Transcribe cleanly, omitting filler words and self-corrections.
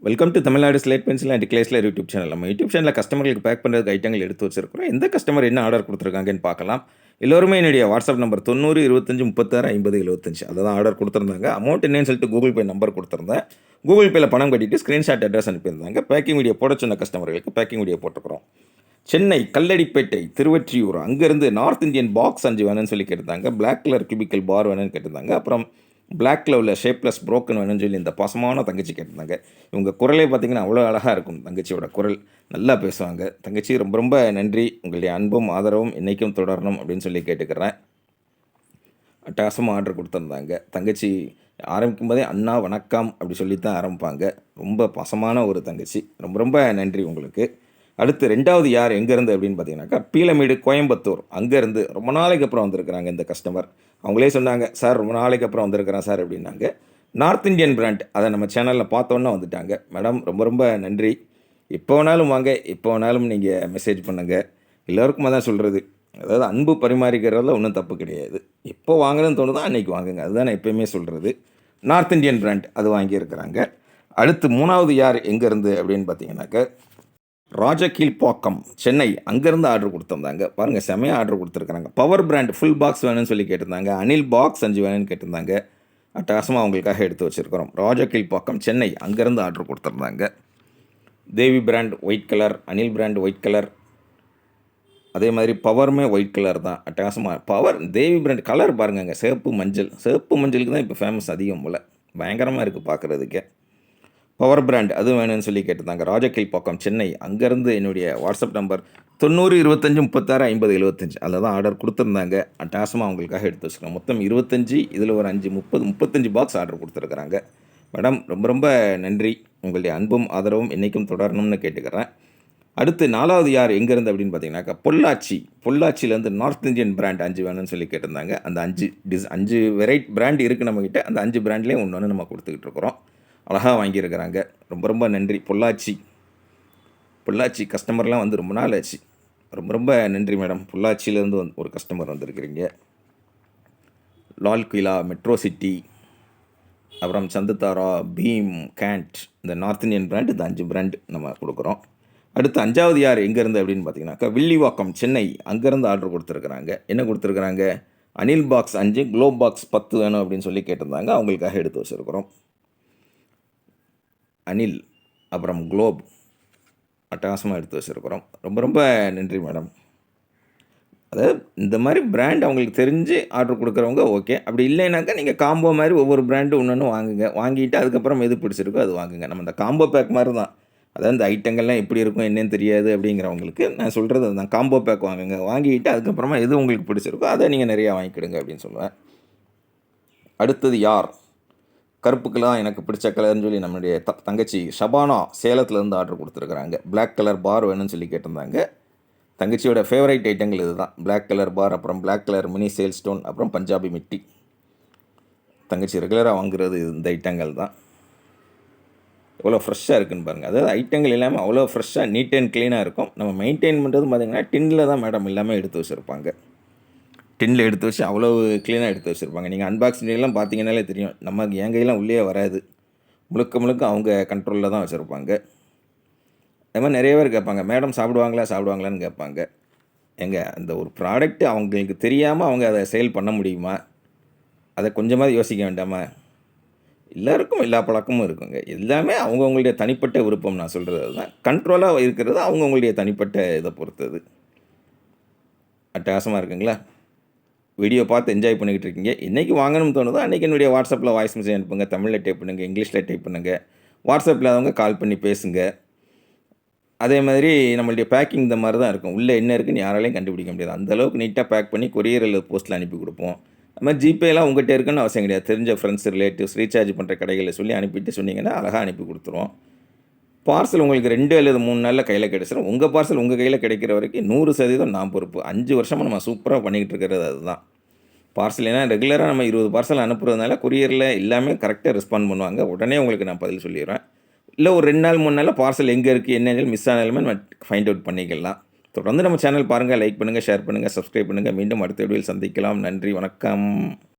Welcome to Tamil Nadu slate pencil and கிளேஸ்லர் YouTube channel. நம்ம YouTube சேனலில் கஸ்டமர்களுக்கு பேக் பண்ணுறதுக்கு ஐட்டங்கள் எடுத்து வச்சிருக்கிறோம். எந்த கஸ்டமர் என்ன ஆர்டர் கொடுத்துருக்காங்கன்னு பார்க்கலாம். எல்லோருமே என்னுடைய வாட்ஸ்அப் நம்பர் 90 25 36 50 75 அதில் தான் ஆர்டர் கொடுத்துருந்தாங்க. அமௌண்ட் என்னன்னு சொல்லிட்டு கூகுள் பே நம்பர் கொடுத்துருந்தேன். கூகுள் பேயில் பணம் கட்டிட்டு ஸ்க்ரீன்ஷாட் அட்ரஸ் அனுப்பியிருந்தாங்க. பேக்கிங் வீடியோ போட சொன்ன கஸ்டமர்களுக்கு பேக்கிங் வீடியோ போட்டுக்கிறோம். சென்னை கல்லடிப்பேட்டை திருவொற்றியூர் அங்கேருந்து நார்த் இந்தியன் பாக்ஸ் 5 வேணும்னு சொல்லி கேட்டிருந்தாங்க. பிளாக் கலர் கியூபிக்கல் பார் வேணும்னு கேட்டிருந்தாங்க. அப்புறம் பிளாக்ல உள்ள ஷேப்லெஸ் ப்ரோக்கன் வேணும்னு சொல்லி இந்த பாசமான தங்கச்சி கேட்டிருந்தாங்க. இவங்க குரலே பார்த்திங்கன்னா அவ்வளோ அழகாக இருக்கும். தங்கச்சியோட குரல் நல்லா பேசுவாங்க. தங்கச்சி ரொம்ப ரொம்ப நன்றி. உங்களுடைய அன்பும் ஆதரவும் என்றைக்கும் தொடரணும் அப்படின்னு சொல்லி கேட்டுக்கிறேன். அட்டகாசமாக ஆர்டர் கொடுத்துருந்தாங்க. தங்கச்சி ஆரம்பிக்கும் போதே அண்ணா வணக்கம் அப்படி சொல்லி தான் ஆரம்பிப்பாங்க. ரொம்ப பாசமான ஒரு தங்கச்சி. ரொம்ப ரொம்ப நன்றி உங்களுக்கு. அடுத்து ரெண்டாவது யார் எங்கேருந்து அப்படின்னு பார்த்தீங்கன்னாக்கா பீலமேடு கோயம்புத்தூர் அங்கேருந்து ரொம்ப நாளைக்கு அப்புறம் வந்திருக்கிறாங்க இந்த கஸ்டமர். அவங்களே சொன்னாங்க, சார் ரொம்ப நாளைக்கு அப்புறம் வந்திருக்கிறேன் சார் அப்படின்னாங்க. நார்த் இந்தியன் பிராண்ட் அதை நம்ம சேனலில் பார்த்தோன்னே வந்துட்டாங்க. மேடம் ரொம்ப ரொம்ப நன்றி. எப்போ வேணாலும் வாங்க, எப்போ வேணாலும் நீங்கள் மெசேஜ் பண்ணுங்கள். எல்லோருக்குமே தான் சொல்கிறது, அதாவது அன்பு பரிமாறிக்கிறதுல ஒன்றும் தப்பு கிடையாது. எப்போ வாங்கணும்னு தோணுதோ அன்றைக்கி வாங்குங்க, அதுதான் நான் எப்போயுமே சொல்கிறது. நார்த் இந்தியன் பிராண்ட் அது வாங்கியிருக்கிறாங்க. அடுத்து மூணாவது யார் எங்கேருந்து அப்படின்னு பார்த்தீங்கன்னாக்க ராஜகீழ்ப்பாக்கம் சென்னை அங்கேருந்து ஆர்டர் கொடுத்துருந்தாங்க. பாருங்கள், செமையாக ஆர்டர் கொடுத்துருக்குறாங்க. பவர் பிராண்ட் ஃபுல் பாக்ஸ் வேணும்னு சொல்லி கேட்டிருந்தாங்க. அனில் பாக்ஸ் 5 வேணும்னு கேட்டிருந்தாங்க. அட்டகாசமாக அவங்களுக்காக எடுத்து வச்சுருக்கிறோம். ராஜகீழ்ப்பாக்கம் சென்னை அங்கேருந்து ஆர்டர் கொடுத்துருந்தாங்க. Devi brand white colour, Anil brand white colour, அதே மாதிரி பவருமே ஒயிட் கலர் தான். அட்டகாசமாக பவர் தேவி பிராண்ட் கலர் பாருங்கங்க, சிவப்பு மஞ்சள். சிவப்பு மஞ்சளுக்கு தான் இப்போ ஃபேமஸ் அதிகம் போல். பயங்கரமாக இருக்குது பார்க்குறதுக்கே. பவர் பிராண்ட் அது வேணும்னு சொல்லி கேட்டிருந்தாங்க. ராஜகீழ்ப்பாக்கம் சென்னை அங்கேருந்து என்னுடைய வாட்ஸ்அப் நம்பர் 90 25 36 50 75 அதில் தான் ஆர்டர் கொடுத்துருந்தாங்க. அட்டகாசமாக அவங்களுக்காக எடுத்து வச்சுருக்கோம். மொத்தம் 25, இதில் ஒரு 5 35 பாக்ஸ் ஆர்டர் கொடுத்துருக்குறாங்க. மேடம் ரொம்ப ரொம்ப நன்றி. உங்களுடைய அன்பும் ஆதரவும் என்றைக்கும் தொடரணும்னு கேட்டுக்கிறேன். அடுத்து நாலாவது யார் எங்கேருந்து அப்படின்னு பார்த்தீங்கன்னாக்கா பொள்ளாச்சியிலேருந்து நார்த் இந்தியன் பிராண்ட் 5 வேணும்னு சொல்லி கேட்டிருந்தாங்க. அந்த 5 வெரைட்டி பிராண்ட் இருக்குது நம்மக்கிட்ட. அந்த 5 பிராண்ட்லேயே ஒன்று நம்ம கொடுத்துக்கிட்டு இருக்கிறோம். அழகாக வாங்கியிருக்கிறாங்க. ரொம்ப ரொம்ப நன்றி. பொள்ளாச்சி கஸ்டமர்லாம் வந்து ரொம்ப நாள் ஆச்சு. ரொம்ப ரொம்ப நன்றி மேடம். பொள்ளாச்சியிலேருந்து ஒரு கஸ்டமர் வந்திருக்கிறீங்க. லால் கிலா, மெட்ரோ சிட்டி, அப்புறம் சந்துத்தாரா, பீம், கேண்ட், இந்த நார்த் இந்தியன் பிராண்ட் இந்த 5 பிராண்ட் நம்ம கொடுக்குறோம். அடுத்து அஞ்சாவது யார் எங்கேருந்து அப்படின்னு பார்த்தீங்கன்னாக்கா வில்லிவாக்கம் சென்னை அங்கேருந்து ஆர்டர் கொடுத்துருக்குறாங்க. என்ன கொடுத்துருக்குறாங்க? அனில் பாக்ஸ் 5, குளோப் பாக்ஸ் 10 வேணும் அப்படின்னு சொல்லி கேட்டிருந்தாங்க. அவங்களுக்காக எடுத்து வச்சுருக்கிறோம். அனில் அப்புறம் குளோப் அட்டகாசமாக எடுத்து வச்சுருக்கிறோம். ரொம்ப ரொம்ப நன்றி மேடம். அதாவது இந்த மாதிரி பிராண்ட் அவங்களுக்கு தெரிஞ்சு ஆர்டர் கொடுக்குறவங்க ஓகே. அப்படி இல்லைனாக்கா நீங்கள் காம்போ மாதிரி ஒவ்வொரு பிராண்டும் ஒன்று வாங்குங்க. வாங்கிட்டு அதுக்கப்புறம் எது பிடிச்சிருக்கோ அது வாங்குங்க. நம்ம இந்த காம்போ பேக் மாதிரி தான். அதாவது இந்த ஐட்டங்கள்லாம் எப்படி இருக்கும் என்னன்னு தெரியாது அப்படிங்கிறவங்களுக்கு நான் சொல்கிறது அதுதான். காம்போ பேக் வாங்குங்க. வாங்கிட்டு அதுக்கப்புறமா எது உங்களுக்கு பிடிச்சிருக்கோ அதை நீங்கள் நிறையா வாங்கிக்கிடுங்க அப்படின்னு சொல்லுவேன். அடுத்தது யார்? கருப்புக்கு தான் எனக்கு பிடிச்ச கலர்னு சொல்லி நம்மளுடைய தங்கச்சி ஷபானா சேலத்துலேருந்து ஆர்டர் கொடுத்துருக்குறாங்க. பிளாக் கலர் பார் வேணும்னு சொல்லி கேட்டிருந்தாங்க. தங்கச்சியோட ஃபேவரைட் ஐட்டங்கள் இது தான். பிளாக் கலர் பார், அப்புறம் பிளாக் கலர் மினி சேல் ஸ்டோன், அப்புறம் பஞ்சாபி மிட்டி. தங்கச்சி ரெகுலராக வாங்குறது இந்த ஐட்டங்கள் தான். எவ்வளோ ஃப்ரெஷ்ஷாக இருக்குதுன்னு பாருங்கள். அதாவது ஐட்டங்கள் எல்லாமே அவ்வளோ ஃப்ரெஷ்ஷாக நீட் அண்ட் க்ளீனாக இருக்கும். நம்ம மெயின்டைன் பண்ணுறது பார்த்திங்கன்னா டின்னில் தான் மேடம் எல்லாமே எடுத்து வச்சுருப்பாங்க. டின்னில் எடுத்து வச்சு அவ்வளோ க்ளீனாக எடுத்து வச்சுருப்பாங்க. நீங்கள் அன்பாக்சிங்லாம் பார்த்தீங்கன்னாலே தெரியும். நமக்கு என் கையெல்லாம் உள்ளே வராது. முழுக்க அவங்க கண்ட்ரோலில் தான் வச்சுருப்பாங்க. அது மாதிரி நிறைய பேர் கேட்பாங்க, மேடம் சாப்பிடுவாங்களான்னு கேட்பாங்க. அந்த ஒரு ப்ராடக்ட்டு அவங்களுக்கு தெரியாமல் அவங்க அதை சேல் பண்ண முடியுமா? அதை கொஞ்சமாவது யோசிக்க வேண்டாமா? எல்லாருக்கும் எல்லா பழக்கமும் இருக்குங்க. எல்லாமே அவங்கவுங்களுடைய தனிப்பட்ட விருப்பம். நான் சொல்கிறது அதுதான். கண்ட்ரோலாக இருக்கிறது அவங்கவுங்களுடைய தனிப்பட்ட இதை பொறுத்தது. அட்டகாசமாக இருக்குங்களா? வீடியோ பார்த்து என்ஜாய் பண்ணிக்கிட்டு இருக்கீங்க. இன்றைக்கி வாங்கணும்னு தோணுதோ அன்றைக்கி என்னுடைய வாட்ஸ்அப்பில் வாய்ஸ் மெசேஜ் அனுப்புங்க. தமிழில் டைப் பண்ணுங்கள், இங்கிலீஷில் டைப் பண்ணுங்கள். வாட்ஸ்அப்பில் அவங்க கால் பண்ணி பேசுங்க. அதே மாதிரி நம்மளுடைய பேக்கிங் இந்த மாதிரி தான் இருக்கும். உள்ளே என்ன இருக்குன்னு யாராலையும் கண்டுபிடிக்க முடியாது. அந்தளவுக்கு நீட்டாக பேக் பண்ணி கொரியர் அல்லது போஸ்ட்டில் அனுப்பி கொடுப்போம். அது மாதிரி ஜிபேலாம் உங்கள்கிட்ட இருக்குன்னு அவசியம் கிடையாது. தெரிஞ்ச ஃப்ரெண்ட்ஸ், ரிலேட்டிவ்ஸ் ரீசார்ஜ் பண்ணுற கடைகளில் சொல்லி அனுப்பிட்டு சொன்னீங்கன்னா அழகாக அனுப்பி கொடுத்துருவோம். பார்சல் உங்களுக்கு 2 அல்லது 3 நாளில் கையில் கிடைச்சிடும். உங்கள் பார்சல் உங்கள் கையில் கிடைக்கிற வரைக்கும் 100% நான் பொறுப்பு. 5 வருஷமாக நம்ம சூப்பராக பண்ணிக்கிட்டு இருக்கிறது அதுதான். பார்சல் ஏன்னா ரெகுலராக நம்ம 20 பார்சல் அனுப்புறதுனால கொரியரில் எல்லாமே கரெக்டாக ரெஸ்பாண்ட் பண்ணுவாங்க. உடனே உங்களுக்கு நான் பதில் சொல்லிடுவேன். இல்லை ஒரு 2 நாள் 3 நாளில் பார்சல் எங்கே இருக்குது என்னென்னு மிஸ் ஆனாலுமே நம்ம ஃபைண்ட் அவுட் பண்ணிக்கலாம். தொடர்ந்து நம்ம சேனல் பாருங்கள், லைக் பண்ணுங்கள், ஷேர் பண்ணுங்கள், சப்ஸ்கிரைப் பண்ணுங்கள். மீண்டும் அடுத்த வீடியோவில் சந்திக்கலாம். நன்றி, வணக்கம்.